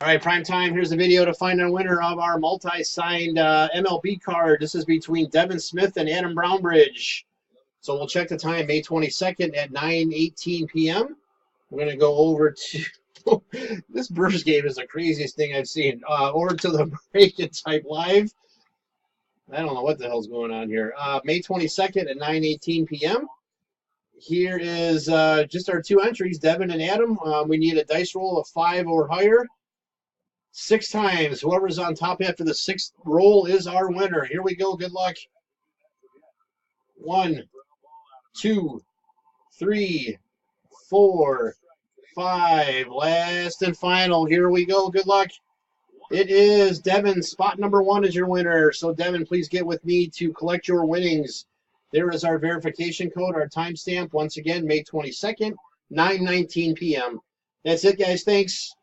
All right, prime time. Here's the video to find a winner of our multi-signed MLB card. This is between Devin Smith and Adam Brownbridge. So we'll check the time, May 22nd at 9:18 p.m. We're going to go over to this Brewers game is the craziest thing I've seen. Over to the break and type live. I don't know what the hell's going on here. May 22nd at 9:18 p.m. Here is just our two entries, Devin and Adam. We need a dice roll of 5 or higher. 6 times. Whoever's on top after the 6th roll is our winner. Here we go. Good luck. 1, 2, 3, 4, 5. Last and final. Here we go. Good luck. It is Devin. Spot number 1 is your winner. So, Devin, please get with me to collect your winnings. There is our verification code, our timestamp. Once again, May 22nd, 9:19 p.m. That's it, guys. Thanks.